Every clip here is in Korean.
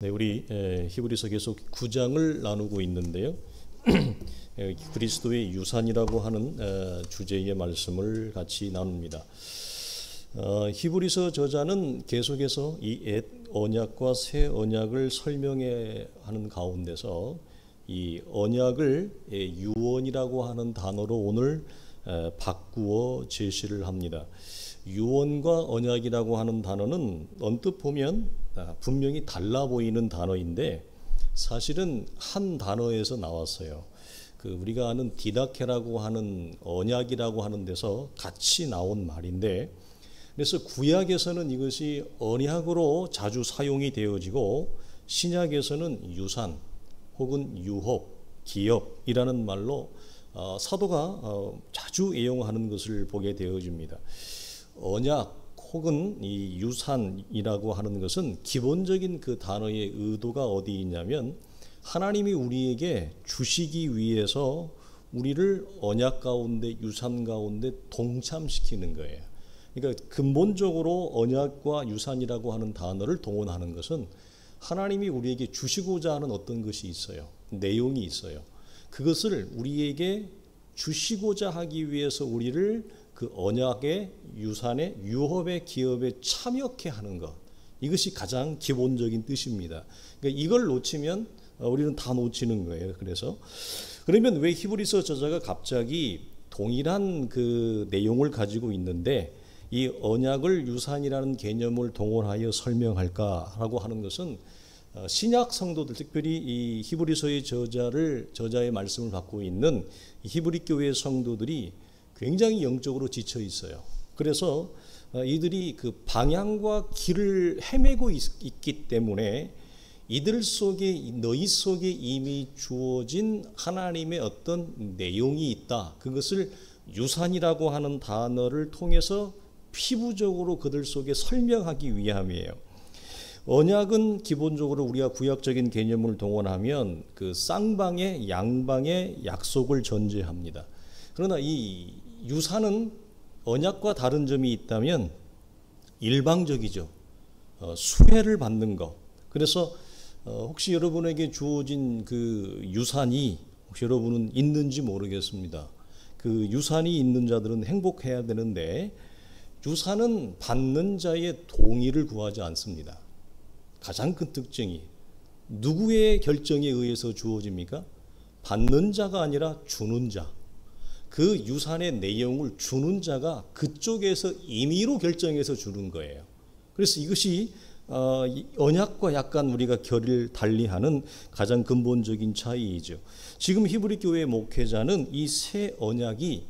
네, 우리 히브리서 계속 9장을 나누고 있는데요. 그리스도의 유산이라고 하는 주제의 말씀을 같이 나눕니다. 히브리서 저자는 계속해서 이 옛 언약과 새 언약을 설명해 하는 가운데서 이 언약을 유언이라고 하는 단어로 오늘 바꾸어 제시를 합니다. 유언과 언약이라고 하는 단어는 언뜻 보면 분명히 달라 보이는 단어인데 사실은 한 단어에서 나왔어요. 우리가 아는 디다케라고 하는 언약이라고 하는 데서 같이 나온 말인데, 그래서 구약에서는 이것이 언약으로 자주 사용이 되어지고 신약에서는 유산 혹은 유혹, 기업이라는 말로 사도가 자주 애용하는 것을 보게 되어집니다. 언약 혹은 이 유산이라고 하는 것은 기본적인 그 단어의 의도가 어디 있냐면 하나님이 우리에게 주시기 위해서 우리를 언약 가운데 유산 가운데 동참시키는 거예요. 그러니까 근본적으로 언약과 유산이라고 하는 단어를 동원하는 것은 하나님이 우리에게 주시고자 하는 어떤 것이 있어요. 내용이 있어요. 그것을 우리에게 주시고자 하기 위해서 우리를 그 언약의 유산의 유업의 기업에 참여케 하는 것, 이것이 가장 기본적인 뜻입니다. 그러니까 이걸 놓치면 우리는 다 놓치는 거예요. 그래서 그러면 왜 히브리서 저자가 갑자기 동일한 그 내용을 가지고 있는데 이 언약을 유산이라는 개념을 동원하여 설명할까라고 하는 것은 신약 성도들, 특별히 이 히브리서의 저자의 말씀을 받고 있는 히브리 교회 성도들이 굉장히 영적으로 지쳐 있어요. 그래서 이들이 그 방향과 길을 헤매고 있기 때문에 이들 속에, 너희 속에 이미 주어진 하나님의 어떤 내용이 있다. 그것을 유산이라고 하는 단어를 통해서 피부적으로 그들 속에 설명하기 위함이에요. 언약은 기본적으로 우리가 구약적인 개념을 동원하면 그 쌍방의 양방의 약속을 전제합니다. 그러나 이 유산은 언약과 다른 점이 있다면 일방적이죠. 수혜를 받는 것. 그래서 혹시 여러분에게 주어진 그 유산이 혹시 여러분은 있는지 모르겠습니다. 그 유산이 있는 자들은 행복해야 되는데 유산은 받는 자의 동의를 구하지 않습니다. 가장 큰 특징이 누구의 결정에 의해서 주어집니까? 받는 자가 아니라 주는 자. 그 유산의 내용을 주는 자가 그쪽에서 임의로 결정해서 주는 거예요. 그래서 이것이 언약과 약간 우리가 결을 달리하는 가장 근본적인 차이이죠. 지금 히브리 교회 목회자는 이 새 언약이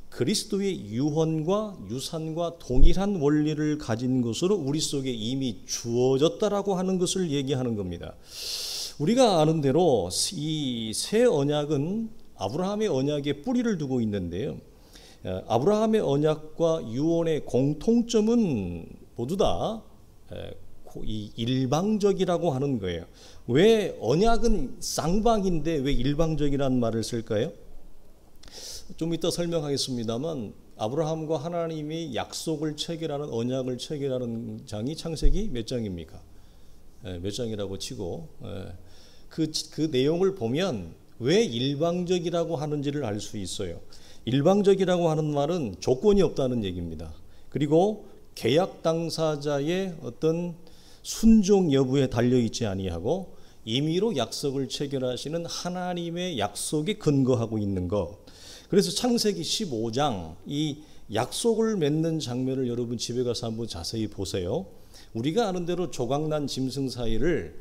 그리스도의 유언과 유산과 동일한 원리를 가진 것으로 우리 속에 이미 주어졌다라고 하는 것을 얘기하는 겁니다. 우리가 아는 대로 이 새 언약은 아브라함의 언약에 뿌리를 두고 있는데요. 아브라함의 언약과 유언의 공통점은 모두 다 이 일방적이라고 하는 거예요. 왜 언약은 쌍방인데 왜 일방적이라는 말을 쓸까요? 좀 이따 설명하겠습니다만 아브라함과 하나님이 약속을 체결하는 언약을 체결하는 장이 창세기 몇 장입니까? 몇 장이라고 치고 그 내용을 보면 왜 일방적이라고 하는지를 알 수 있어요. 일방적이라고 하는 말은 조건이 없다는 얘기입니다. 그리고 계약 당사자의 어떤 순종 여부에 달려있지 아니하고 임의로 약속을 체결하시는 하나님의 약속에 근거하고 있는 것. 그래서 창세기 15장 이 약속을 맺는 장면을 여러분 집에 가서 한번 자세히 보세요. 우리가 아는 대로 조각난 짐승 사이를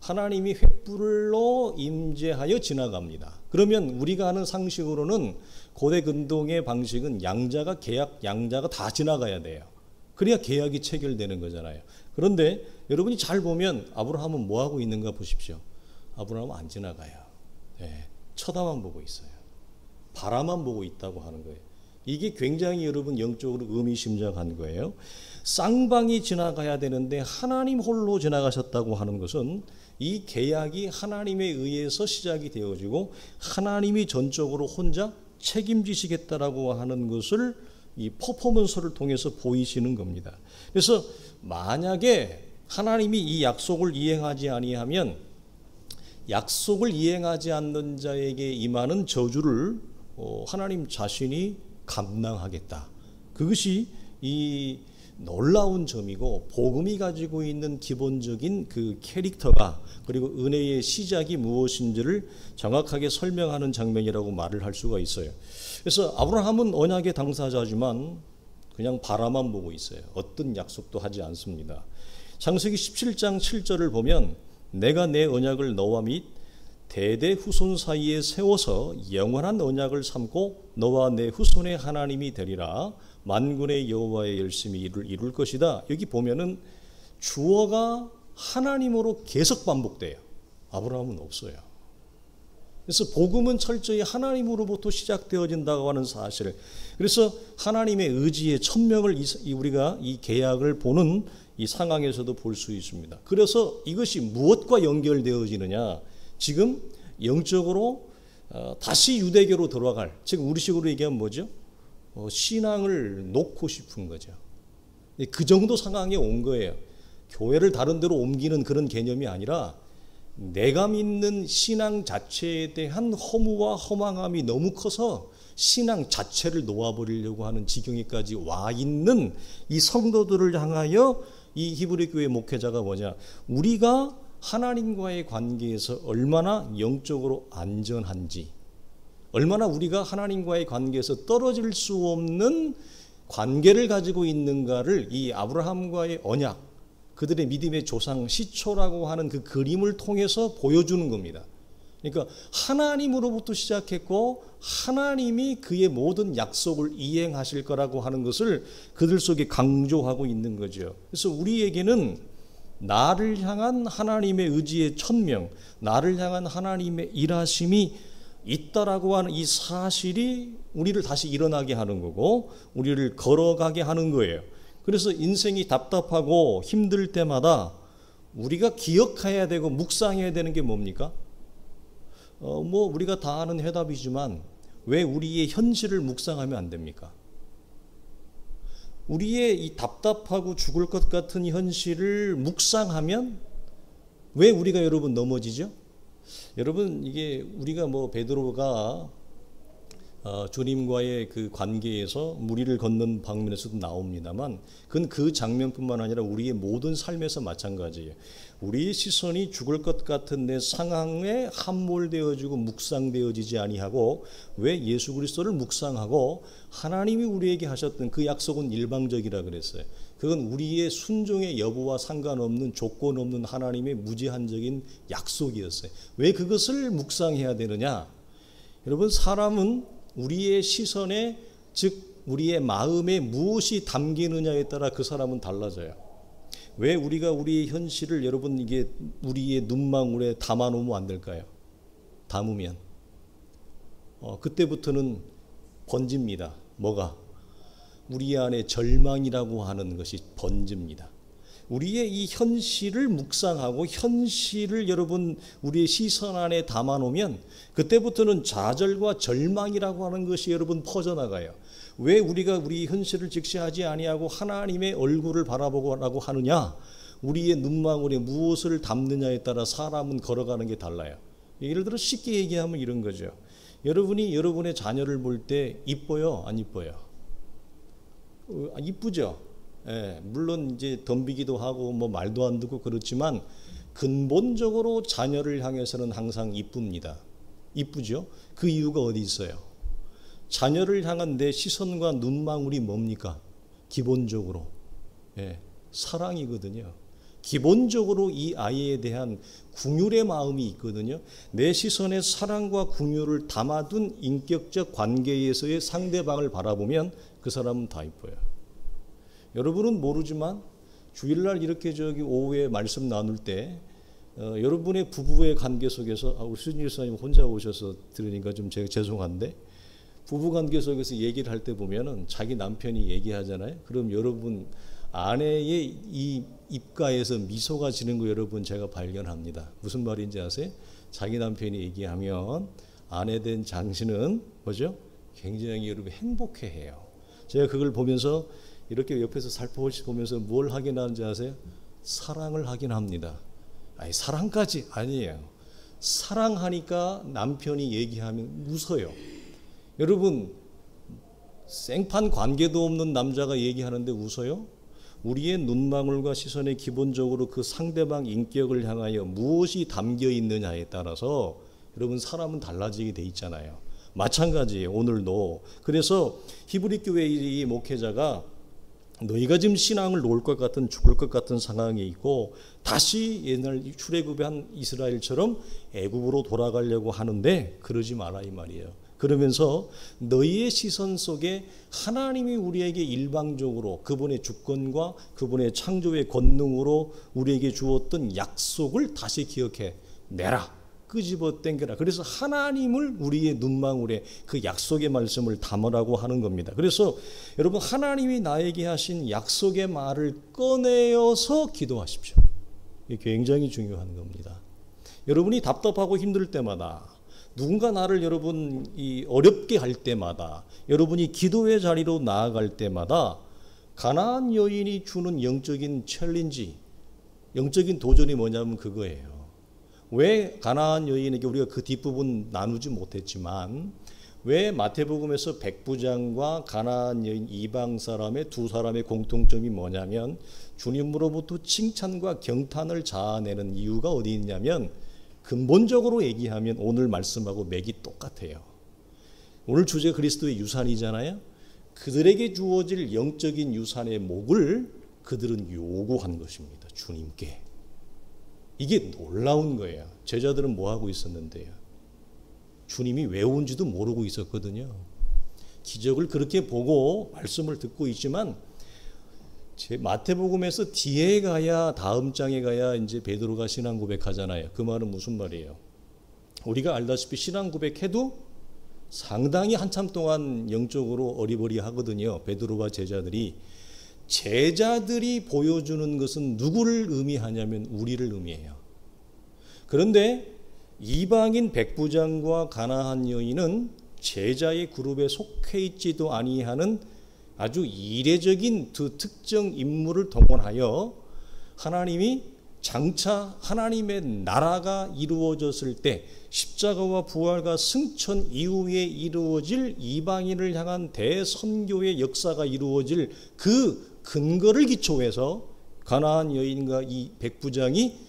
하나님이 횃불로 임재하여 지나갑니다. 그러면 우리가 아는 상식으로는 고대 근동의 방식은 양자가 다 지나가야 돼요. 그래야 계약이 체결되는 거잖아요. 그런데 여러분이 잘 보면 아브라함은 뭐 하고 있는가 보십시오. 아브라함은 안 지나가요. 쳐다만 보고 있어요. 바라만 보고 있다고 하는 거예요. 이게 굉장히 여러분 영적으로 의미심장한 거예요. 쌍방이 지나가야 되는데 하나님 홀로 지나가셨다고 하는 것은 이 계약이 하나님에 의해서 시작이 되어지고 하나님이 전적으로 혼자 책임지시겠다라고 하는 것을 이 퍼포먼스를 통해서 보이시는 겁니다. 그래서 만약에 하나님이 이 약속을 이행하지 아니하면 약속을 이행하지 않는 자에게 임하는 저주를 하나님 자신이 감당하겠다. 그것이 이 놀라운 점이고, 복음이 가지고 있는 기본적인 그 캐릭터가, 그리고 은혜의 시작이 무엇인지를 정확하게 설명하는 장면이라고 말을 할 수가 있어요. 그래서 아브라함은 언약의 당사자지만 그냥 바라만 보고 있어요. 어떤 약속도 하지 않습니다. 창세기 17장 7절을 보면 내가 내 언약을 너와 및 대대 후손 사이에 세워서 영원한 언약을 삼고 너와 내 후손의 하나님이 되리라. 만군의 여호와의 열심히 이룰 것이다. 여기 보면은 주어가 하나님으로 계속 반복돼요. 아브라함은 없어요. 그래서 복음은 철저히 하나님으로부터 시작되어진다고 하는 사실. 그래서 하나님의 의지의 천명을 우리가 이 계약을 보는 이 상황에서도 볼 수 있습니다. 그래서 이것이 무엇과 연결되어지느냐? 지금 영적으로 다시 유대교로 돌아갈, 지금 우리식으로 얘기하면 뭐죠? 신앙을 놓고 싶은 거죠. 그 정도 상황에 온 거예요. 교회를 다른 데로 옮기는 그런 개념이 아니라 내가 믿는 신앙 자체에 대한 허무와 허망함이 너무 커서 신앙 자체를 놓아버리려고 하는 지경에까지 와 있는 이 성도들을 향하여 이 히브리 교회 목회자가 뭐냐? 우리가 하나님과의 관계에서 얼마나 영적으로 안전한지, 얼마나 우리가 하나님과의 관계에서 떨어질 수 없는 관계를 가지고 있는가를 이 아브라함과의 언약, 그들의 믿음의 조상 시초라고 하는 그 그림을 통해서 보여주는 겁니다. 그러니까 하나님으로부터 시작했고 하나님이 그의 모든 약속을 이행하실 거라고 하는 것을 그들 속에 강조하고 있는 거죠. 그래서 우리에게는 나를 향한 하나님의 의지의 천명, 나를 향한 하나님의 일하심이 있다라고 하는 이 사실이 우리를 다시 일어나게 하는 거고 우리를 걸어가게 하는 거예요. 그래서 인생이 답답하고 힘들 때마다 우리가 기억해야 되고 묵상해야 되는 게 뭡니까? 우리가 다 아는 해답이지만 왜 우리의 현실을 묵상하면 안 됩니까? 우리의 이 답답하고 죽을 것 같은 현실을 묵상하면 왜 우리가 여러분 넘어지죠? 여러분, 이게 우리가 베드로가 주님과의 그 관계에서 무리를 걷는 방면에서도 나옵니다만 그건 그 장면뿐만 아니라 우리의 모든 삶에서 마찬가지예요. 우리의 시선이 죽을 것 같은 내 상황에 함몰되어지고 묵상되어지지 아니하고 왜 예수 그리스도를 묵상하고 하나님이 우리에게 하셨던 그 약속은 일방적이라 그랬어요. 그건 우리의 순종의 여부와 상관없는 조건 없는 하나님의 무제한적인 약속이었어요. 왜 그것을 묵상해야 되느냐? 여러분, 사람은 우리의 시선에, 즉 우리의 마음에 무엇이 담기느냐에 따라 그 사람은 달라져요. 왜 우리가 우리의 현실을 여러분 이게 우리의 눈망울에 담아놓으면 안 될까요? 담으면 그때부터는 번집니다. 뭐가? 우리 안에 절망이라고 하는 것이 번집니다. 우리의 이 현실을 묵상하고 현실을 여러분 우리의 시선 안에 담아놓으면 그때부터는 좌절과 절망이라고 하는 것이 여러분 퍼져나가요. 왜 우리가 우리 현실을 직시하지 아니하고 하나님의 얼굴을 바라보고 하느냐? 우리의 눈망울에 무엇을 담느냐에 따라 사람은 걸어가는 게 달라요. 예를 들어 쉽게 얘기하면 이런 거죠. 여러분이 여러분의 자녀를 볼 때 이뻐요? 안 이뻐요? 이쁘죠? 예, 물론 이제 덤비기도 하고 말도 안 듣고 그렇지만 근본적으로 자녀를 향해서는 항상 이쁩니다. 이쁘죠? 그 이유가 어디 있어요? 자녀를 향한 내 시선과 눈망울이 뭡니까? 기본적으로 사랑이거든요. 기본적으로 이 아이에 대한 궁율의 마음이 있거든요. 내 시선에 사랑과 궁율을 담아둔 인격적 관계에서의 상대방을 바라보면 그 사람은 다 이뻐요. 여러분은 모르지만 주일날 이렇게 오후에 말씀 나눌 때 여러분의 부부의 관계 속에서 우리 수진 교사님 혼자 오셔서 들으니까 좀 제가 죄송한데 부부 관계 속에서 얘기를 할 때 보면은 자기 남편이 얘기하잖아요. 그럼 여러분 아내의 이 입가에서 미소가 지는 거 여러분 제가 발견합니다. 무슨 말인지 아세요? 자기 남편이 얘기하면 아내 된 당신은 뭐죠? 굉장히 여러분 행복해해요. 제가 그걸 보면서 이렇게 옆에서 살포시 보면서 뭘 하게 나는지 아세요? 사랑을 하긴 합니다. 아니, 사랑까지 아니에요. 사랑하니까 남편이 얘기하면 웃어요. 여러분, 생판 관계도 없는 남자가 얘기하는데 웃어요? 우리의 눈망울과 시선에 기본적으로 그 상대방 인격을 향하여 무엇이 담겨 있느냐에 따라서 여러분, 사람은 달라지게 돼 있잖아요. 마찬가지예요. 오늘도. 그래서 히브리 교회의 목회자가 너희가 지금 신앙을 놓을 것 같은, 죽을 것 같은 상황에 있고 다시 옛날 출애굽한 이스라엘처럼 애굽으로 돌아가려고 하는데 그러지 마라 이 말이에요. 그러면서 너희의 시선 속에 하나님이 우리에게 일방적으로 그분의 주권과 그분의 창조의 권능으로 우리에게 주었던 약속을 다시 기억해 내라. 끄집어 당겨라. 그래서 하나님을 우리의 눈망울에 그 약속의 말씀을 담으라고 하는 겁니다. 그래서 여러분, 하나님이 나에게 하신 약속의 말을 꺼내어서 기도하십시오. 이게 굉장히 중요한 겁니다. 여러분이 답답하고 힘들 때마다, 누군가 나를 여러분이 어렵게 할 때마다, 여러분이 기도의 자리로 나아갈 때마다 가나안 여인이 주는 영적인 챌린지, 영적인 도전이 뭐냐면 그거예요. 왜 가나안 여인에게 우리가 그 뒷부분 나누지 못했지만 왜 마태복음에서 백부장과 가나안 여인 이방 사람의 두 사람의 공통점이 뭐냐면 주님으로부터 칭찬과 경탄을 자아내는 이유가 어디 있냐면 근본적으로 얘기하면 오늘 말씀하고 맥이 똑같아요. 오늘 주제 그리스도의 유산이잖아요. 그들에게 주어질 영적인 유산의 목을 그들은 요구한 것입니다. 주님께. 이게 놀라운 거예요. 제자들은 뭐 하고 있었는데요? 주님이 왜 온지도 모르고 있었거든요. 기적을 그렇게 보고 말씀을 듣고 있지만 마태복음에서 뒤에 가야, 다음 장에 가야 이제 베드로가 신앙 고백하잖아요. 그 말은 무슨 말이에요? 우리가 알다시피 신앙 고백해도 상당히 한참 동안 영적으로 어리버리하거든요. 베드로와 제자들이 보여주는 것은 누구를 의미하냐면 우리를 의미해요. 그런데 이방인 백부장과 가나안 여인은 제자의 그룹에 속해 있지도 아니하는 아주 이례적인 두 특정 인물을 동원하여 하나님이 장차 하나님의 나라가 이루어졌을 때 십자가와 부활과 승천 이후에 이루어질 이방인을 향한 대선교의 역사가 이루어질 그 근거를 기초해서 가나안 여인과 이 백부장이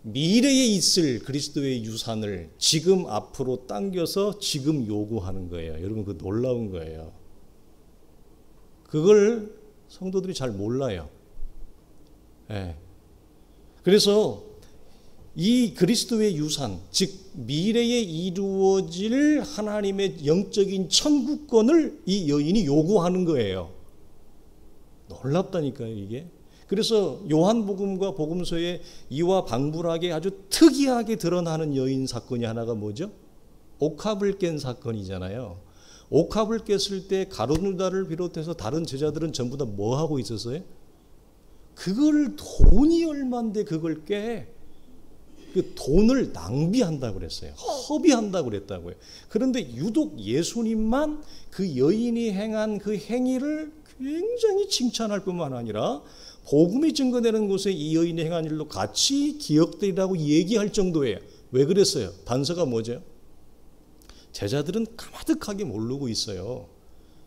미래에 있을 그리스도의 유산을 지금 앞으로 당겨서 지금 요구하는 거예요. 여러분, 그 놀라운 거예요. 그걸 성도들이 잘 몰라요. 네. 그래서 이 그리스도의 유산, 즉 미래에 이루어질 하나님의 영적인 천국권을 이 여인이 요구하는 거예요. 놀랍다니까요, 이게. 그래서 요한복음과 복음서에 이와 방불하게 아주 특이하게 드러나는 여인 사건이 하나가 뭐죠? 옥합을 깬 사건이잖아요. 옥합을 깼을 때 가룟유다를 비롯해서 다른 제자들은 전부 다 뭐 하고 있었어요? 그걸 돈이 얼마인데 그걸 깨? 그 돈을 낭비한다고 그랬어요. 허비한다고 그랬다고요. 그런데 유독 예수님만 그 여인이 행한 그 행위를 굉장히 칭찬할 뿐만 아니라 복음이 증거되는 곳에 이 여인이 행한 일로 같이 기억되리라고 얘기할 정도예요. 왜 그랬어요? 단서가 뭐죠? 제자들은 까마득하게 모르고 있어요.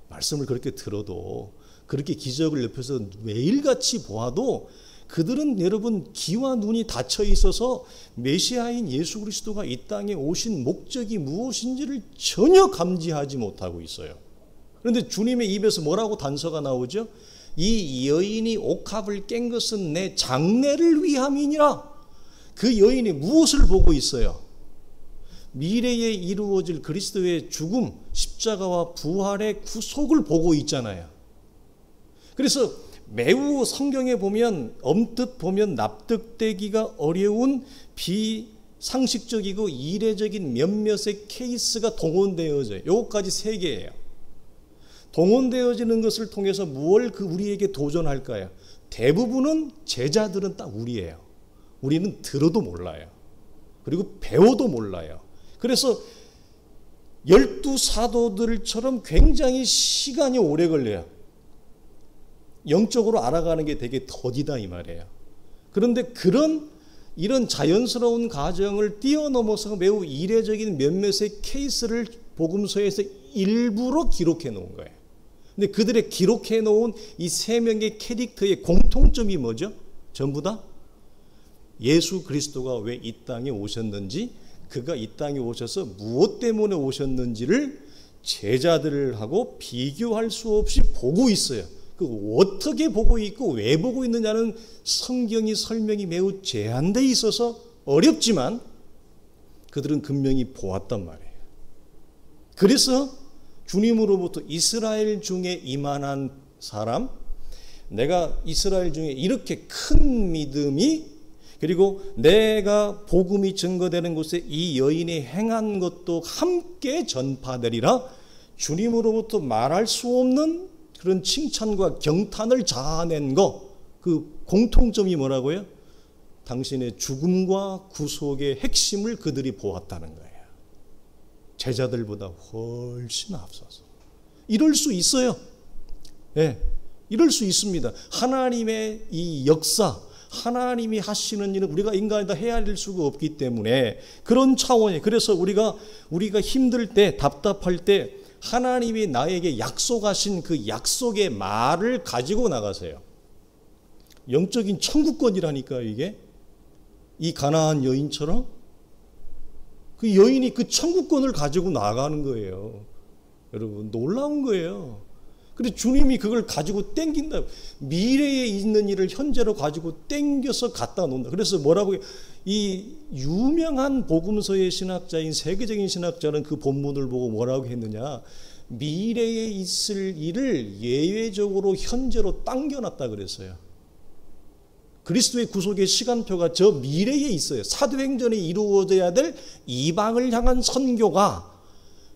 말씀을 그렇게 들어도, 그렇게 기적을 옆에서 매일같이 보아도 그들은 여러분 귀와 눈이 닫혀 있어서 메시아인 예수 그리스도가 이 땅에 오신 목적이 무엇인지를 전혀 감지하지 못하고 있어요. 그런데 주님의 입에서 뭐라고 단서가 나오죠? 이 여인이 옥합을 깬 것은 내 장래를 위함이니라. 그 여인이 무엇을 보고 있어요? 미래에 이루어질 그리스도의 죽음, 십자가와 부활의 구속을 보고 있잖아요. 그래서 매우 성경에 보면 엄뜻 보면 납득되기가 어려운 비상식적이고 이례적인 몇몇의 케이스가 동원되어져요. 요것까지 세 개예요. 동원되어지는 것을 통해서 무엇을 우리에게 도전할까요? 대부분은 제자들은 딱 우리예요. 우리는 들어도 몰라요. 그리고 배워도 몰라요. 그래서 12사도들처럼 굉장히 시간이 오래 걸려요. 영적으로 알아가는 게 되게 더디다 이 말이에요. 그런데 이런 자연스러운 과정을 뛰어넘어서 매우 이례적인 몇몇의 케이스를 복음서에서 일부러 기록해 놓은 거예요. 근데 그들의 기록해 놓은 이 세 명의 캐릭터의 공통점이 뭐죠? 전부 다 예수 그리스도가 왜 이 땅에 오셨는지, 그가 이 땅에 오셔서 무엇 때문에 오셨는지를 제자들하고 비교할 수 없이 보고 있어요. 그 어떻게 보고 있고 왜 보고 있느냐는 성경이 설명이 매우 제한되어 있어서 어렵지만 그들은 분명히 보았단 말이에요. 그래서 주님으로부터 이스라엘 중에 이만한 사람, 내가 이스라엘 중에 이렇게 큰 믿음이, 그리고 내가 복음이 증거되는 곳에 이 여인이 행한 것도 함께 전파되리라, 주님으로부터 말할 수 없는 그런 칭찬과 경탄을 자아낸 거, 그 공통점이 뭐라고요? 당신의 죽음과 구속의 핵심을 그들이 보았다는 거예요. 제자들보다 훨씬 앞서서. 이럴 수 있어요. 네, 이럴 수 있습니다. 하나님의 이 역사, 하나님이 하시는 일은 우리가 인간이 다 헤아릴 수가 없기 때문에 그런 차원이, 그래서 우리가 힘들 때, 답답할 때 하나님이 나에게 약속하신 그 약속의 말을 가지고 나가세요. 영적인 천국권이라니까요, 이게. 이 가나안 여인처럼 그 여인이 그 천국권을 가지고 나가는 거예요. 여러분, 놀라운 거예요. 그래서 주님이 그걸 가지고 땡긴다. 미래에 있는 일을 현재로 가지고 땡겨서 갖다 놓는다. 그래서 뭐라고 해요? 이 유명한 복음서의 신학자인 세계적인 신학자는 그 본문을 보고 뭐라고 했느냐? 미래에 있을 일을 예외적으로 현재로 당겨놨다 그랬어요. 그리스도의 구속의 시간표가 저 미래에 있어요. 사도행전에 이루어져야 될 이방을 향한 선교가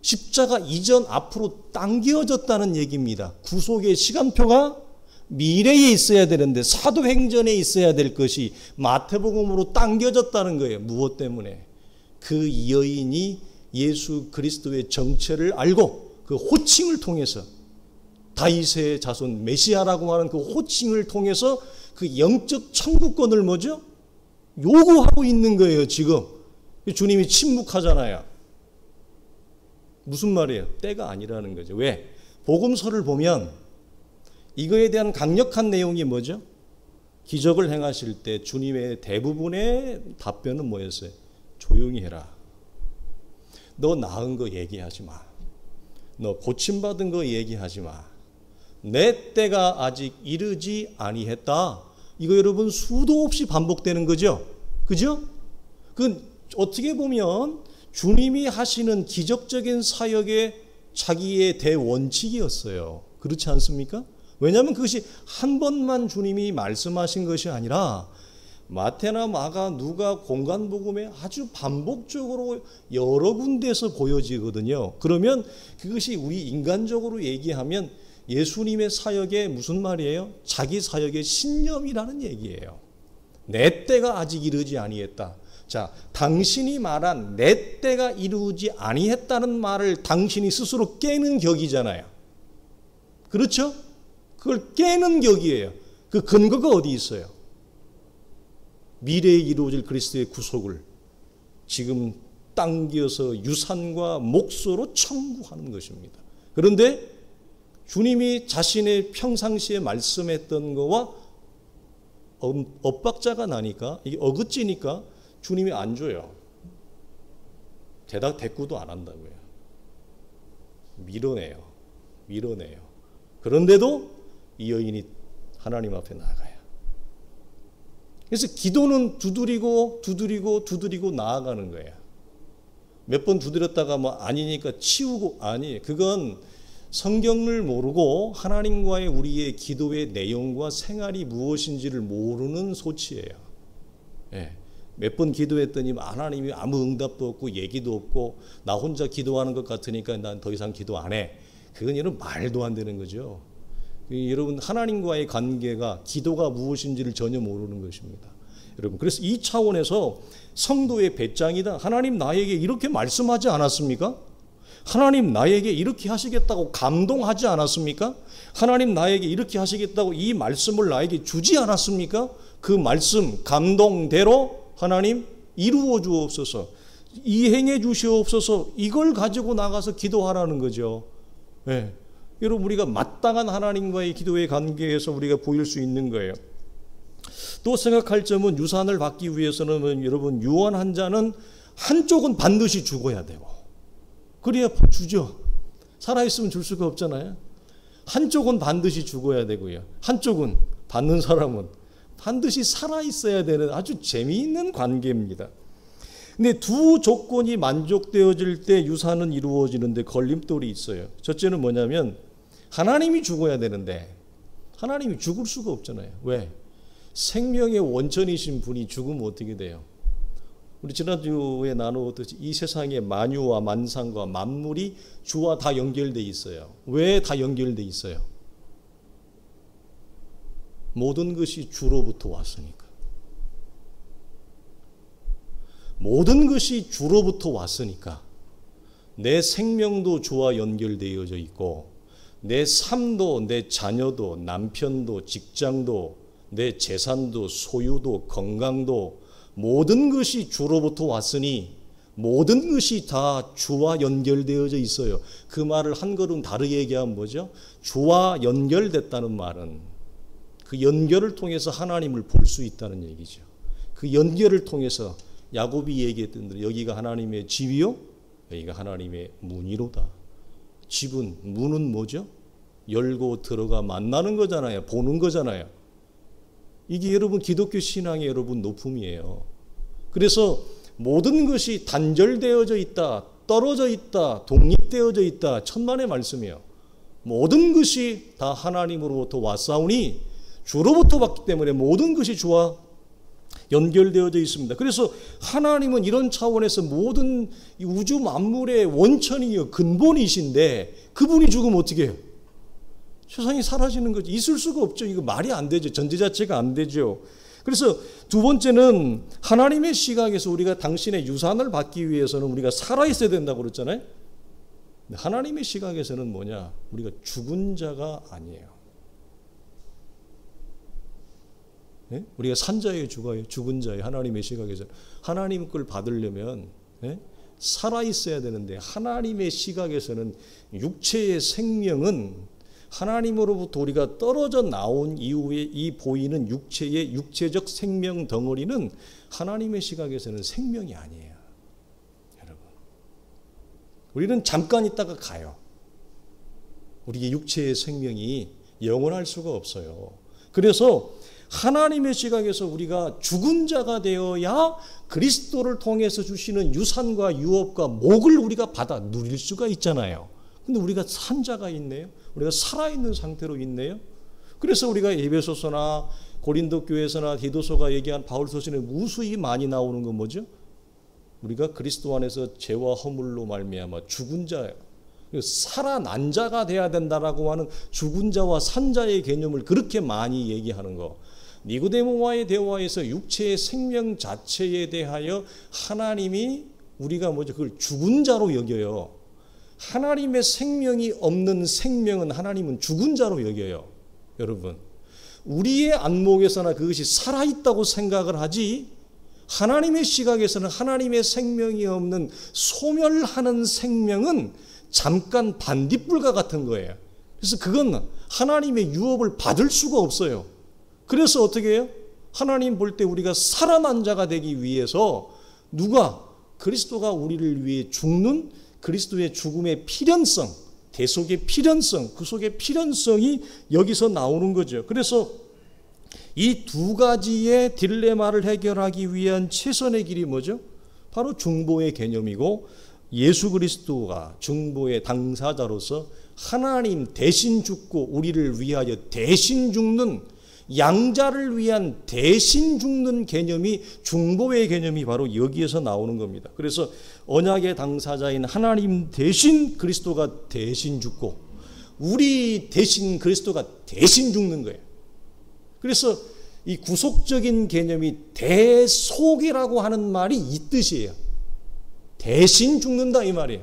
십자가 이전 앞으로 당겨졌다는 얘기입니다. 구속의 시간표가 미래에 있어야 되는데 사도행전에 있어야 될 것이 마태복음으로 당겨졌다는 거예요. 무엇 때문에? 그 여인이 예수 그리스도의 정체를 알고 그 호칭을 통해서, 다윗의 자손 메시아라고 하는 그 호칭을 통해서 그 영적 천국권을 뭐죠? 요구하고 있는 거예요, 지금. 주님이 침묵하잖아요. 무슨 말이에요? 때가 아니라는 거죠. 왜? 복음서를 보면 이거에 대한 강력한 내용이 뭐죠? 기적을 행하실 때 주님의 대부분의 답변은 뭐였어요? 조용히 해라. 너 나은 거 얘기하지 마. 너 고침받은 거 얘기하지 마. 내 때가 아직 이르지 아니했다. 이거 여러분 수도 없이 반복되는 거죠. 그죠? 그 어떻게 보면 주님이 하시는 기적적인 사역의 자기의 대원칙이었어요. 그렇지 않습니까? 왜냐하면 그것이 한 번만 주님이 말씀하신 것이 아니라 마태나 마가, 누가, 공간복음에 아주 반복적으로 여러 군데에서 보여지거든요. 그러면 그것이 우리 인간적으로 얘기하면 예수님의 사역의 무슨 말이에요? 자기 사역의 신념이라는 얘기예요. 내 때가 아직 이르지 아니했다. 자, 당신이 말한 내 때가 이루지 아니했다는 말을 당신이 스스로 깨는 격이잖아요. 그렇죠? 그걸 깨는 격이에요. 그 근거가 어디 있어요? 미래에 이루어질 그리스도의 구속을 지금 당겨서 유산과 목소로 청구하는 것입니다. 그런데 주님이 자신의 평상시에 말씀했던 거와 엇박자가 나니까, 이게 어긋지니까 주님이 안 줘요. 대꾸도 안 한다고요. 밀어내요. 그런데도 이 여인이 하나님 앞에 나아가요. 그래서 기도는 두드리고 나아가는 거예요. 몇 번 두드렸다가 뭐 아니니까 치우고, 아니, 그건 성경을 모르고 하나님과의 우리의 기도의 내용과 생활이 무엇인지를 모르는 소치예요. 예. 몇 번 기도했더니 하나님이 아무 응답도 없고 얘기도 없고 나 혼자 기도하는 것 같으니까 난 더 이상 기도 안 해. 그건 여러분 말도 안 되는 거죠. 여러분 하나님과의 관계가, 기도가 무엇인지를 전혀 모르는 것입니다. 여러분, 그래서 이 차원에서 성도의 배짱이다. 하나님 나에게 이렇게 말씀하지 않았습니까? 하나님 나에게 이렇게 하시겠다고 감동하지 않았습니까? 하나님 나에게 이렇게 하시겠다고 이 말씀을 나에게 주지 않았습니까? 그 말씀 감동대로 하나님 이루어 주옵소서, 이행해 주시옵소서, 이걸 가지고 나가서 기도하라는 거죠. 네. 여러분, 우리가 마땅한 하나님과의 기도의 관계에서 우리가 보일 수 있는 거예요. 또 생각할 점은 유산을 받기 위해서는 여러분, 유언한 자는 한쪽은 반드시 죽어야 되고, 그래야 주죠. 살아있으면 줄 수가 없잖아요. 한쪽은 반드시 죽어야 되고요. 한쪽은, 받는 사람은 반드시 살아있어야 되는 아주 재미있는 관계입니다. 근데 두 조건이 만족되어질 때 유산은 이루어지는데 걸림돌이 있어요. 첫째는 뭐냐면 하나님이 죽어야 되는데 하나님이 죽을 수가 없잖아요. 왜? 생명의 원천이신 분이 죽으면 어떻게 돼요? 우리 지난주에 나누었듯이 이 세상의 만유와 만상과 만물이 주와 다 연결되어 있어요. 왜 다 연결되어 있어요? 모든 것이 주로부터 왔으니까. 모든 것이 주로부터 왔으니까 내 생명도 주와 연결되어져 있고, 내 삶도, 내 자녀도, 남편도, 직장도, 내 재산도, 소유도, 건강도 모든 것이 주로부터 왔으니 모든 것이 다 주와 연결되어져 있어요. 그 말을 한 걸음 다르게 얘기하면 뭐죠? 주와 연결됐다는 말은 그 연결을 통해서 하나님을 볼 수 있다는 얘기죠. 그 연결을 통해서 야곱이 얘기했던 대로 여기가 하나님의 집이요, 여기가 하나님의 문이로다. 집은, 문은 뭐죠? 열고 들어가 만나는 거잖아요. 보는 거잖아요. 이게 여러분 기독교 신앙의 여러분 높음이에요. 그래서 모든 것이 단절되어져 있다, 떨어져 있다, 독립되어져 있다, 천만의 말씀이에요. 모든 것이 다 하나님으로부터 왔사오니 주로부터 왔기 때문에 모든 것이 주와 연결되어져 있습니다. 그래서 하나님은 이런 차원에서 모든 우주 만물의 원천이요, 근본이신데 그분이 죽으면 어떻게 해요? 세상이 사라지는 거지. 있을 수가 없죠. 이거 말이 안 되죠. 전제 자체가 안 되죠. 그래서 두 번째는 하나님의 시각에서 우리가 당신의 유산을 받기 위해서는 우리가 살아있어야 된다고 그랬잖아요. 하나님의 시각에서는 뭐냐? 우리가 죽은 자가 아니에요. 네? 우리가 산자예요, 죽어요? 죽은 자예요. 하나님의 시각에서는. 하나님 걸 받으려면 네? 살아있어야 되는데 하나님의 시각에서는 육체의 생명은 하나님으로부터 우리가 떨어져 나온 이후에 이 보이는 육체의 육체적 생명 덩어리는 하나님의 시각에서는 생명이 아니에요. 여러분, 우리는 잠깐 있다가 가요. 우리의 육체의 생명이 영원할 수가 없어요. 그래서 하나님의 시각에서 우리가 죽은 자가 되어야 그리스도를 통해서 주시는 유산과 유업과 목을 우리가 받아 누릴 수가 있잖아요. 근데 우리가 산 자가 있네요. 우리가 살아있는 상태로 있네요. 그래서 우리가 에베소서나 고린도 교회에서나 디도서가 얘기한 바울 서신에 무수히 많이 나오는 건 뭐죠? 우리가 그리스도 안에서 죄와 허물로 말미암아 죽은 자예요. 살아난 자가 돼야 된다라고 하는 죽은 자와 산 자의 개념을 그렇게 많이 얘기하는 거. 니고데모와의 대화에서 육체의 생명 자체에 대하여 하나님이 우리가 뭐죠? 그걸 죽은 자로 여겨요. 하나님의 생명이 없는 생명은 하나님은 죽은 자로 여겨요. 여러분, 우리의 안목에서나 그것이 살아있다고 생각을 하지, 하나님의 시각에서는 하나님의 생명이 없는 소멸하는 생명은 잠깐 반딧불과 같은 거예요. 그래서 그건 하나님의 유업을 받을 수가 없어요. 그래서 어떻게 해요? 하나님 볼 때 우리가 살아난 자가 되기 위해서 누가? 그리스도가 우리를 위해 죽는 그리스도의 죽음의 필연성, 대속의 필연성, 그 속의 필연성이 여기서 나오는 거죠. 그래서 이 두 가지의 딜레마를 해결하기 위한 최선의 길이 뭐죠? 바로 중보의 개념이고, 예수 그리스도가 중보의 당사자로서 하나님 대신 죽고 우리를 위하여 대신 죽는, 양자를 위한 대신 죽는 개념이, 중보의 개념이 바로 여기에서 나오는 겁니다. 그래서 언약의 당사자인 하나님 대신 그리스도가 대신 죽고 우리 대신 그리스도가 대신 죽는 거예요. 그래서 이 구속적인 개념이 대속이라고 하는 말이 이 뜻이에요. 대신 죽는다 이 말이에요.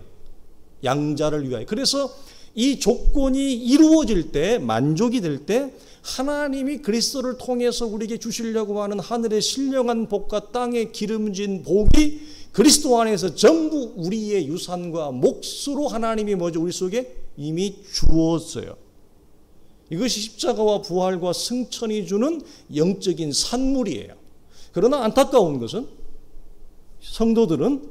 양자를 위하여. 그래서 이 조건이 이루어질 때, 만족이 될 때 하나님이 그리스도를 통해서 우리에게 주시려고 하는 하늘의 신령한 복과 땅의 기름진 복이 그리스도 안에서 전부 우리의 유산과 몫으로 하나님이 뭐죠? 우리 속에 이미 주었어요. 이것이 십자가와 부활과 승천이 주는 영적인 산물이에요. 그러나 안타까운 것은 성도들은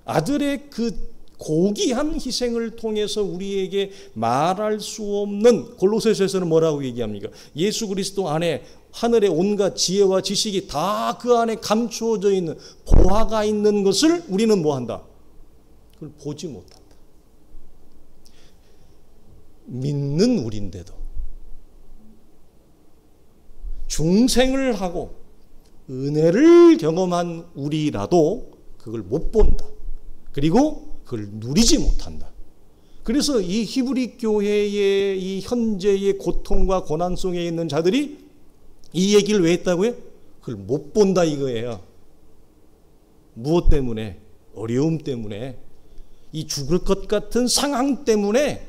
아들의 그 고귀한 희생을 통해서 우리에게 말할 수 없는, 골로새서에서는 뭐라고 얘기합니까? 예수 그리스도 안에 하늘의 온갖 지혜와 지식이 다 그 안에 감추어져 있는, 보화가 있는 것을 우리는 뭐한다? 그걸 보지 못한다. 믿는 우리인데도 중생을 하고 은혜를 경험한 우리라도 그걸 못 본다. 그리고 그걸 누리지 못한다. 그래서 이 히브리 교회의 이 현재의 고통과 고난 속에 있는 자들이 이 얘기를 왜 했다고요? 그걸 못 본다 이거예요. 무엇 때문에? 어려움 때문에, 이 죽을 것 같은 상황 때문에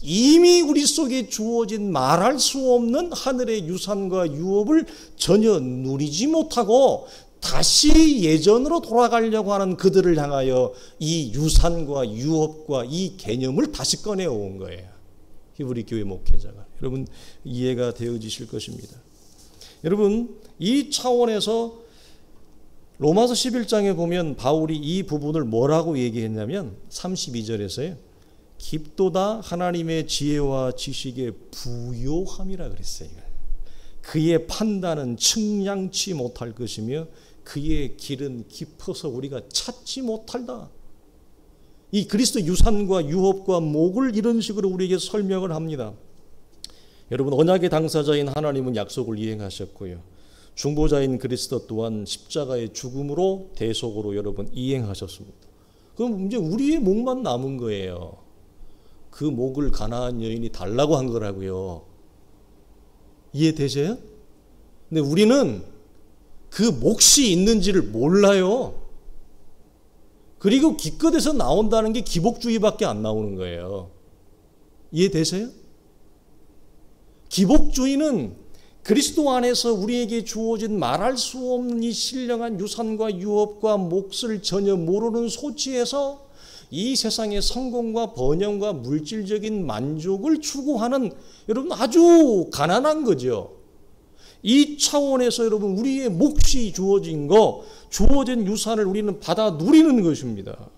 이미 우리 속에 주어진 말할 수 없는 하늘의 유산과 유업을 전혀 누리지 못하고 다시 예전으로 돌아가려고 하는 그들을 향하여 이 유산과 유업과 이 개념을 다시 꺼내온 거예요. 히브리 교회 목회자가. 여러분 이해가 되어지실 것입니다. 여러분 이 차원에서 로마서 11장에 보면 바울이 이 부분을 뭐라고 얘기했냐면 32절에서요. 깊도다 하나님의 지혜와 지식의 부요함이라 그랬어요. 그의 판단은 측량치 못할 것이며 그의 길은 깊어서 우리가 찾지 못할다. 이 그리스도 유산과 유업과 목을 이런 식으로 우리에게 설명을 합니다. 여러분 언약의 당사자인 하나님은 약속을 이행하셨고요. 중보자인 그리스도 또한 십자가의 죽음으로 대속으로 여러분 이행하셨습니다. 그럼 이제 우리의 목만 남은 거예요. 그 목을 가나안 여인이 달라고 한 거라고요. 이해되세요? 근데 우리는 그 몫이 있는지를 몰라요. 그리고 기껏해서 나온다는 게 기복주의밖에 안 나오는 거예요. 이해되세요? 기복주의는 그리스도 안에서 우리에게 주어진 말할 수 없는 이 신령한 유산과 유업과 몫을 전혀 모르는 소치에서 이 세상의 성공과 번영과 물질적인 만족을 추구하는 여러분 아주 가난한 거죠. 이 차원에서 여러분 우리의 몫이 주어진 거, 주어진 유산을 우리는 받아 누리는 것입니다.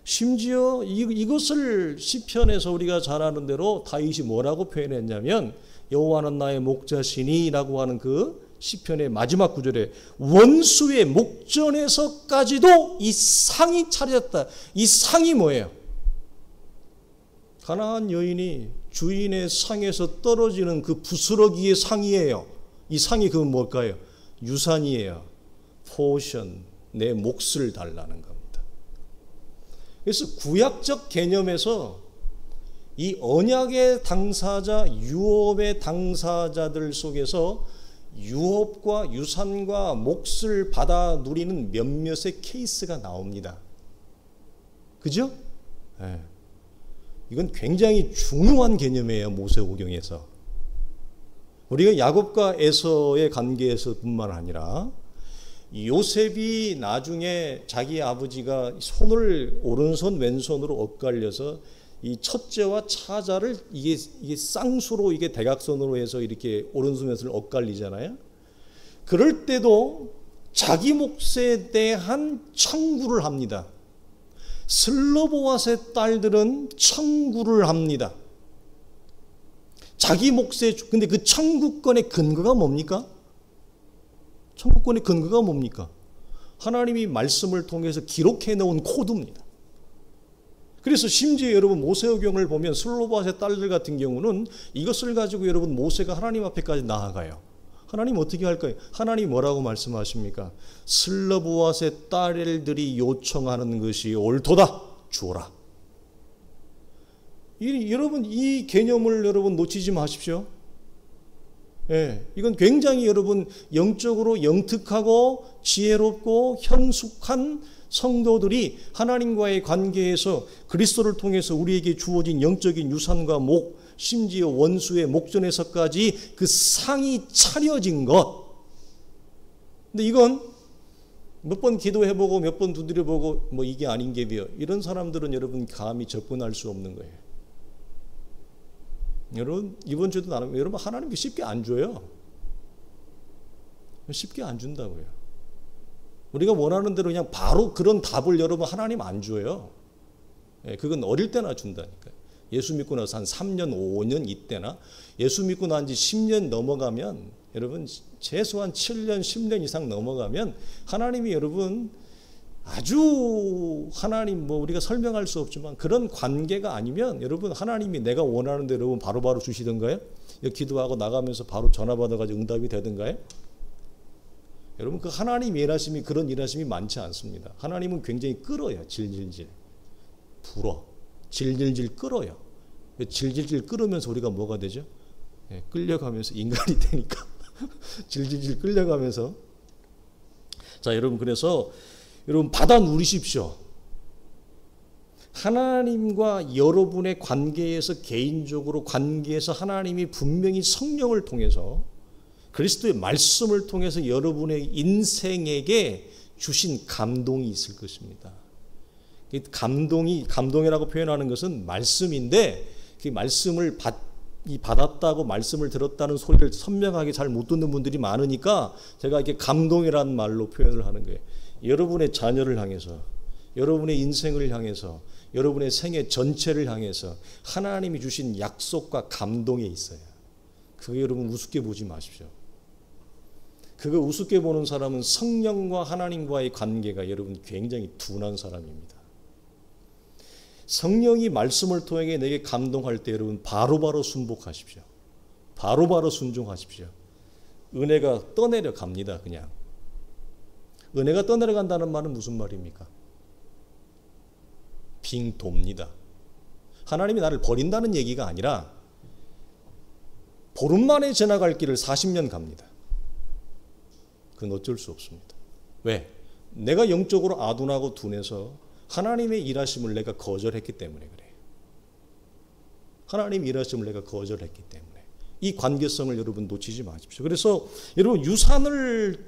심지어 이것을 시편에서 우리가 잘 아는 대로 다윗이 뭐라고 표현했냐면 여호와는 나의 목자시니 라고 하는 그 시편의 마지막 구절에 원수의 목전에서까지도 이 상이 차렸다. 이 상이 뭐예요? 가나안 여인이 주인의 상에서 떨어지는 그 부스러기의 상이에요. 이 상이 그 뭘까요? 유산이에요. 포션, 내 몫을 달라는 겁니다. 그래서 구약적 개념에서 이 언약의 당사자, 유업의 당사자들 속에서 유업과 유산과 몫을 받아 누리는 몇몇의 케이스가 나옵니다. 그죠? 네. 이건 굉장히 중요한 개념이에요. 모세오경에서. 우리가 야곱과 에서의 관계에서 뿐만 아니라 요셉이 나중에 자기 아버지가 손을 오른손 왼손으로 엇갈려서 이 첫째와 차자를 이게 쌍수로 이게 대각선으로 해서 이렇게 오른손 왼손을 엇갈리잖아요. 그럴 때도 자기 몫에 대한 청구를 합니다. 슬로보아스의 딸들은 청구를 합니다. 자기 몫에, 근데 그 청구권의 근거가 뭡니까? 청구권의 근거가 뭡니까? 하나님이 말씀을 통해서 기록해 놓은 코드입니다. 그래서 심지어 여러분 모세오경을 보면 슬로보아스의 딸들 같은 경우는 이것을 가지고 여러분 모세가 하나님 앞에까지 나아가요. 하나님 어떻게 할까요? 하나님 뭐라고 말씀하십니까? 슬로보아스의 딸들이 요청하는 것이 옳도다. 주어라. 여러분 이 개념을 여러분 놓치지 마십시오. 예, 이건 굉장히 여러분 영적으로 영특하고 지혜롭고 현숙한 성도들이 하나님과의 관계에서 그리스도를 통해서 우리에게 주어진 영적인 유산과 목, 심지어 원수의 목전에서까지 그 상이 차려진 것. 근데 이건 몇 번 기도해보고 몇 번 두드려보고 뭐 이게 아닌 게 비어. 이런 사람들은 여러분 감히 접근할 수 없는 거예요. 여러분 이번 주도 나누면 여러분 하나님께 쉽게 안 줘요. 쉽게 안 준다고요. 우리가 원하는 대로 그냥 바로 그런 답을 여러분 하나님 안 줘요. 그건 어릴 때나 준다니까요. 예수 믿고 나서 한 3년, 5년 이때나 예수 믿고 난 지 10년 넘어가면 여러분 최소한 7년, 10년 이상 넘어가면 하나님이 여러분 아주 하나님 뭐 우리가 설명할 수 없지만 그런 관계가 아니면 여러분 하나님이 내가 원하는 대로 여러분 바로바로 주시던가요? 기도하고 나가면서 바로 전화 받아가지고 응답이 되던가요? 여러분 그 하나님 일하심이 그런 일하심이 많지 않습니다. 하나님은 굉장히 끌어요. 질질질 불어 질질질 끌어요. 질질질 끌으면서 우리가 뭐가 되죠? 끌려가면서 인간이 되니까 질질질 끌려가면서. 자 여러분 그래서 여러분 받아 누리십시오. 하나님과 여러분의 관계에서 개인적으로 관계에서 하나님이 분명히 성령을 통해서 그리스도의 말씀을 통해서 여러분의 인생에게 주신 감동이 있을 것입니다. 감동이라고 표현하는 것은 말씀인데 그 말씀을 받았다고 말씀을 들었다는 소리를 선명하게 잘 못 듣는 분들이 많으니까 제가 이렇게 감동이라는 말로 표현을 하는 거예요. 여러분의 자녀를 향해서, 여러분의 인생을 향해서, 여러분의 생애 전체를 향해서 하나님이 주신 약속과 감동이 있어요. 그거 여러분 우습게 보지 마십시오. 그거 우습게 보는 사람은 성령과 하나님과의 관계가 여러분 굉장히 둔한 사람입니다. 성령이 말씀을 통해 내게 감동할 때 여러분 바로바로 순복하십시오. 바로바로 순종하십시오. 은혜가 떠내려 갑니다. 그냥. 은혜가 떠내려 간다는 말은 무슨 말입니까? 빙 돕니다. 하나님이 나를 버린다는 얘기가 아니라 보름 만에 지나갈 길을 40년 갑니다. 그건 어쩔 수 없습니다. 왜? 내가 영적으로 아둔하고 둔해서 하나님의 일하심을 내가 거절했기 때문에 그래요. 하나님의 일하심을 내가 거절했기 때문에. 이 관계성을 여러분 놓치지 마십시오. 그래서 여러분 유산을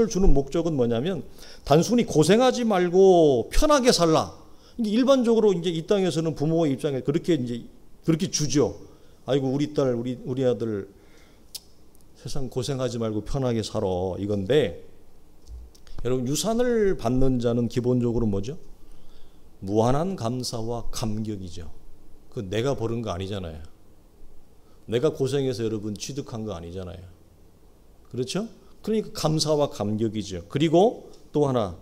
주는 목적은 뭐냐면 단순히 고생하지 말고 편하게 살라. 일반적으로 이제 이 땅에서는 부모의 입장에 그렇게 주죠. 아이고 우리 딸, 우리 아들 세상 고생하지 말고 편하게 살아 이건데 여러분 유산을 받는 자는 기본적으로 뭐죠? 무한한 감사와 감격이죠. 그 내가 버는 거 아니잖아요. 내가 고생해서 여러분 취득한 거 아니잖아요. 그렇죠? 그러니까 감사와 감격이죠. 그리고 또 하나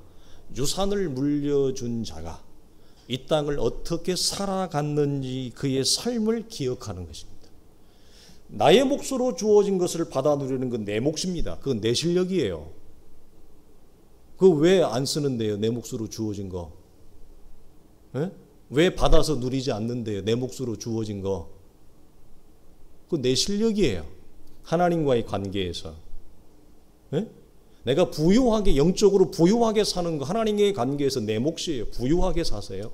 유산을 물려준 자가 이 땅을 어떻게 살아갔는지 그의 삶을 기억하는 것입니다. 나의 몫으로 주어진 것을 받아 누리는 건 내 몫입니다. 그건 내 실력이에요. 그거 왜 안 쓰는데요? 내 몫으로 주어진 거. 왜 받아서 누리지 않는데요? 내 몫으로 주어진 거. 그건 내 실력이에요. 하나님과의 관계에서. 내가 부유하게 영적으로 부유하게 사는 거 하나님과의 관계에서 내 몫이에요. 부유하게 사세요.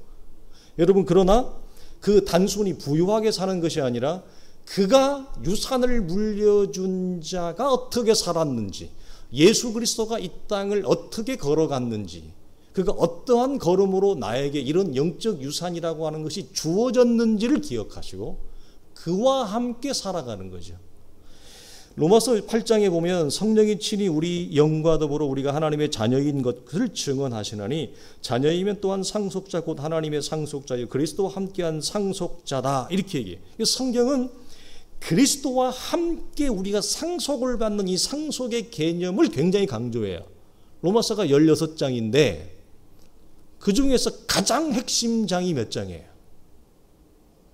여러분 그러나 그 단순히 부유하게 사는 것이 아니라 그가 유산을 물려준 자가 어떻게 살았는지 예수 그리스도가 이 땅을 어떻게 걸어갔는지 그가 어떠한 걸음으로 나에게 이런 영적 유산이라고 하는 것이 주어졌는지를 기억하시고 그와 함께 살아가는 거죠. 로마서 8장에 보면 성령이 친히 우리 영과 더불어 우리가 하나님의 자녀인 것을 증언하시나니 자녀이면 또한 상속자 곧 하나님의 상속자여 그리스도와 함께한 상속자다 이렇게 얘기해요. 성경은 그리스도와 함께 우리가 상속을 받는 이 상속의 개념을 굉장히 강조해요. 로마서가 16장인데 그 중에서 가장 핵심 장이 몇 장이에요?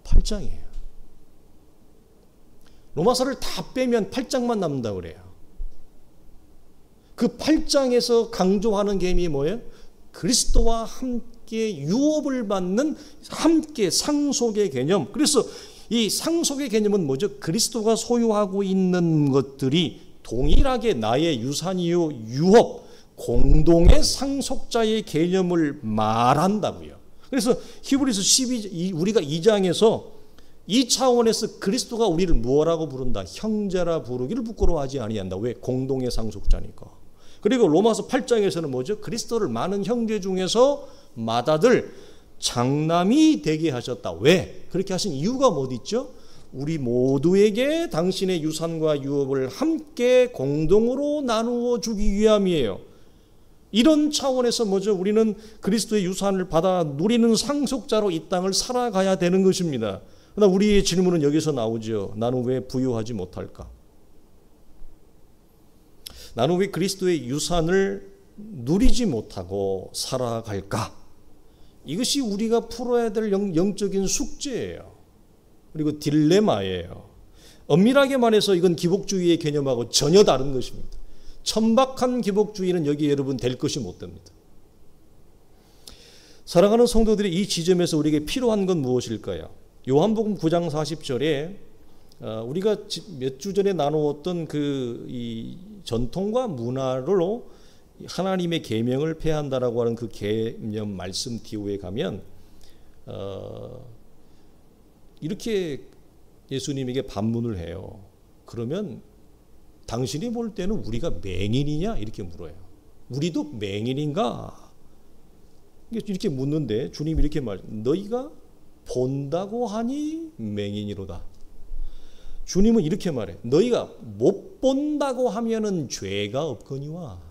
8장이에요. 로마서를 다 빼면 8장만 남는다고 그래요. 그 8장에서 강조하는 개념이 뭐예요? 그리스도와 함께 유업을 받는 함께 상속의 개념. 그래서 이 상속의 개념은 뭐죠? 그리스도가 소유하고 있는 것들이 동일하게 나의 유산이요 유업 공동의 상속자의 개념을 말한다고요. 그래서 히브리서 12 우리가 2장에서 이 차원에서 그리스도가 우리를 무엇라고 부른다? 형제라 부르기를 부끄러워하지 아니한다. 왜? 공동의 상속자니까. 그리고 로마서 8장에서는 뭐죠? 그리스도를 많은 형제 중에서 맏아들 장남이 되게 하셨다. 왜? 그렇게 하신 이유가 어디 있죠? 우리 모두에게 당신의 유산과 유업을 함께 공동으로 나누어 주기 위함이에요. 이런 차원에서 뭐죠? 우리는 그리스도의 유산을 받아 누리는 상속자로 이 땅을 살아가야 되는 것입니다. 그러나 우리의 질문은 여기서 나오죠. 나는 왜 부유하지 못할까? 나는 왜 그리스도의 유산을 누리지 못하고 살아갈까? 이것이 우리가 풀어야 될 영적인 숙제예요. 그리고 딜레마예요. 엄밀하게 말해서 이건 기복주의의 개념하고 전혀 다른 것입니다. 천박한 기복주의는 여기 여러분 될 것이 못 됩니다. 사랑하는 성도들이 이 지점에서 우리에게 필요한 건 무엇일까요? 요한복음 9장 40절에 우리가 몇 주 전에 나누었던 이 전통과 문화로 하나님의 계명을 폐한다라고 하는 그 개념 말씀 뒤에 가면 이렇게 예수님에게 반문을 해요. 그러면 당신이 볼 때는 우리가 맹인이냐? 이렇게 물어요. 우리도 맹인인가? 이렇게 묻는데 주님이 이렇게 너희가 본다고 하니 맹인이로다. 주님은 이렇게 말해. 너희가 못 본다고 하면은 죄가 없거니와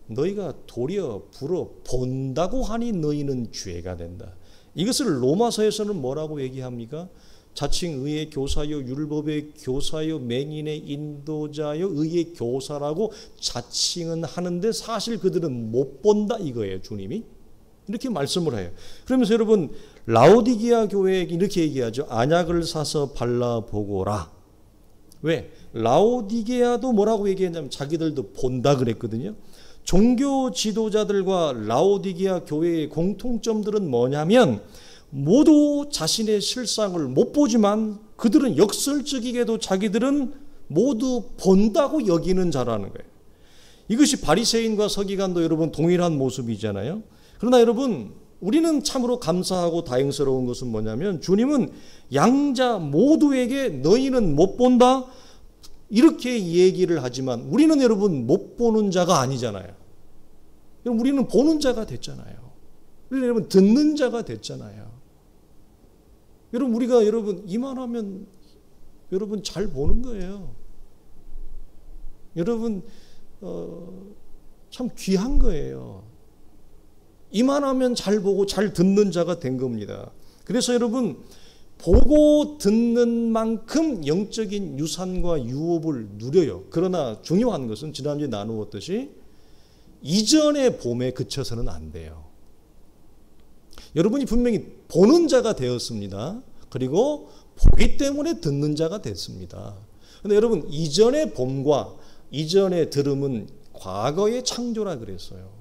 너희가 도리어 불어 본다고 하니 너희는 죄가 된다. 이것을 로마서에서는 뭐라고 얘기합니까? 자칭 의의 교사요, 율법의 교사요, 맹인의 인도자요, 의의 교사라고 자칭은 하는데 사실 그들은 못 본다 이거예요. 주님이 이렇게 말씀을 해요. 그러면서 여러분 라오디게아 교회에게 이렇게 얘기하죠. 안약을 사서 발라보고라. 왜? 라오디게아도 뭐라고 얘기했냐면 자기들도 본다 그랬거든요. 종교 지도자들과 라오디게아 교회의 공통점들은 뭐냐면 모두 자신의 실상을 못 보지만 그들은 역설적이게도 자기들은 모두 본다고 여기는 자라는 거예요. 이것이 바리새인과 서기관도 여러분 동일한 모습이잖아요. 그러나 여러분 우리는 참으로 감사하고 다행스러운 것은 뭐냐면 주님은 양자 모두에게 너희는 못 본다 이렇게 얘기를 하지만 우리는 여러분 못 보는 자가 아니잖아요. 우리는 보는 자가 됐잖아요. 우리는 여러분 듣는 자가 됐잖아요. 여러분 우리가 여러분 이만하면 여러분 잘 보는 거예요. 여러분 참 귀한 거예요. 이만하면 잘 보고 잘 듣는 자가 된 겁니다. 그래서 여러분 보고 듣는 만큼 영적인 유산과 유업을 누려요. 그러나 중요한 것은 지난주에 나누었듯이 이전의 봄에 그쳐서는 안 돼요. 여러분이 분명히 보는 자가 되었습니다. 그리고 보기 때문에 듣는 자가 됐습니다. 그런데 여러분 이전의 봄과 이전의 들음은 과거의 창조라 그랬어요.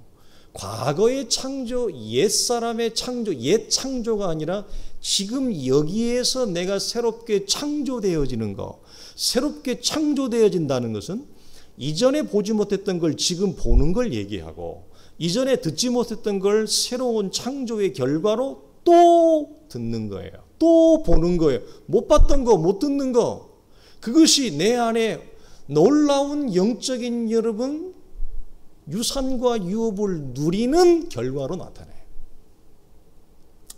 과거의 창조, 옛사람의 창조, 옛 창조가 아니라 지금 여기에서 내가 새롭게 창조되어지는 거, 새롭게 창조되어진다는 것은 이전에 보지 못했던 걸 지금 보는 걸 얘기하고 이전에 듣지 못했던 걸 새로운 창조의 결과로 또 듣는 거예요. 또 보는 거예요. 못 봤던 거, 못 듣는 거. 그것이 내 안에 놀라운 영적인 여러분 유산과 유업을 누리는 결과로 나타나요.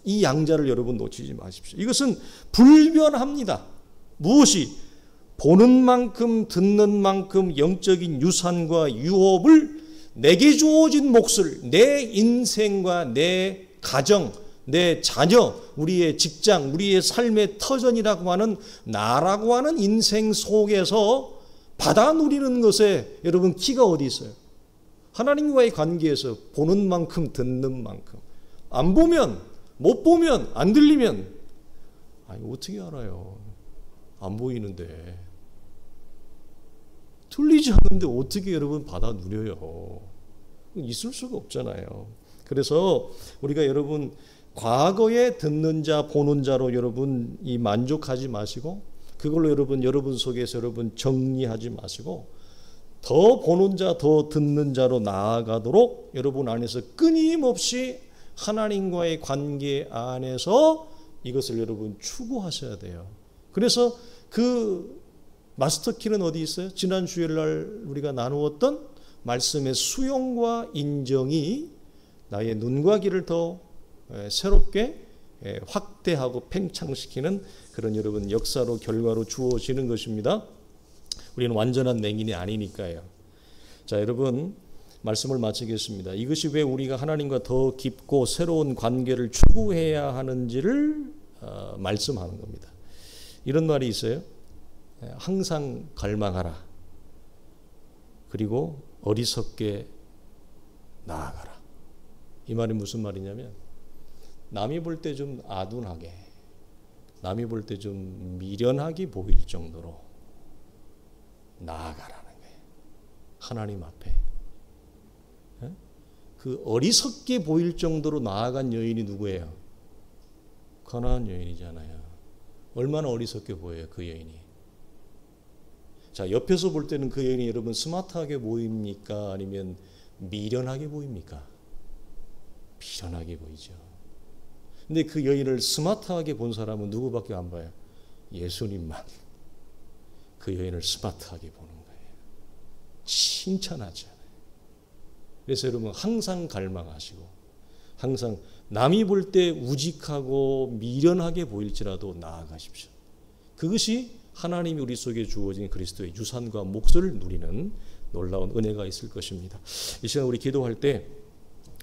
이 양자를 여러분 놓치지 마십시오. 이것은 불변합니다. 무엇이? 보는 만큼 듣는 만큼 영적인 유산과 유업을 내게 주어진 몫을 내 인생과 내 가정, 내 자녀, 우리의 직장, 우리의 삶의 터전이라고 하는 나라고 하는 인생 속에서 받아 누리는 것에 여러분 키가 어디 있어요? 하나님과의 관계에서 보는 만큼 듣는 만큼 안 보면 못 보면 안 들리면 아니 어떻게 알아요? 안 보이는데 들리지 않는데 어떻게 여러분 받아 누려요? 있을 수가 없잖아요. 그래서 우리가 여러분 과거에 듣는 자 보는 자로 여러분 이 만족하지 마시고 그걸로 여러분 속에서 여러분 정리하지 마시고 더 보는 자, 더 듣는 자로 나아가도록 여러분 안에서 끊임없이 하나님과의 관계 안에서 이것을 여러분 추구하셔야 돼요. 그래서 그 마스터키는 어디 있어요? 지난 주일날 우리가 나누었던 말씀의 수용과 인정이 나의 눈과 귀를 더 새롭게 확대하고 팽창시키는 그런 여러분 역사로 결과로 주어지는 것입니다. 우리는 완전한 맹인이 아니니까요. 자, 여러분 말씀을 마치겠습니다. 이것이 왜 우리가 하나님과 더 깊고 새로운 관계를 추구해야 하는지를 말씀하는 겁니다. 이런 말이 있어요. 항상 갈망하라. 그리고 어리석게 나아가라. 이 말이 무슨 말이냐면 남이 볼 때 좀 아둔하게, 남이 볼 때 좀 미련하게 보일 정도로 나아가라는 거예요. 하나님 앞에. 그 어리석게 보일 정도로 나아간 여인이 누구예요? 가나안 여인이잖아요. 얼마나 어리석게 보여요, 그 여인이. 자, 옆에서 볼 때는 그 여인이 여러분 스마트하게 보입니까? 아니면 미련하게 보입니까? 미련하게 보이죠. 근데 그 여인을 스마트하게 본 사람은 누구밖에 안 봐요? 예수님만. 그 여인을 스마트하게 보는 거예요. 칭찬하잖아요. 그래서 여러분 항상 갈망하시고 항상 남이 볼 때 우직하고 미련하게 보일지라도 나아가십시오. 그것이 하나님이 우리 속에 주어진 그리스도의 유산과 몫을 누리는 놀라운 은혜가 있을 것입니다. 이 시간 우리 기도할 때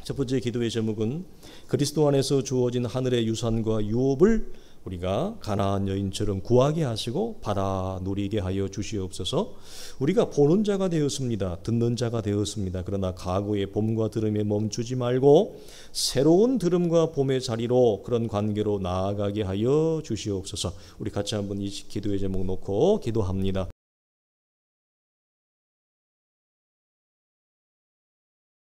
첫 번째 기도의 제목은 그리스도 안에서 주어진 하늘의 유산과 유업을 우리가 가나안 여인처럼 구하게 하시고 받아 누리게 하여 주시옵소서. 우리가 보는 자가 되었습니다. 듣는 자가 되었습니다. 그러나 과거의 봄과 들음에 멈추지 말고 새로운 들음과 봄의 자리로 그런 관계로 나아가게 하여 주시옵소서. 우리 같이 한번 이 기도의 제목 놓고 기도합니다.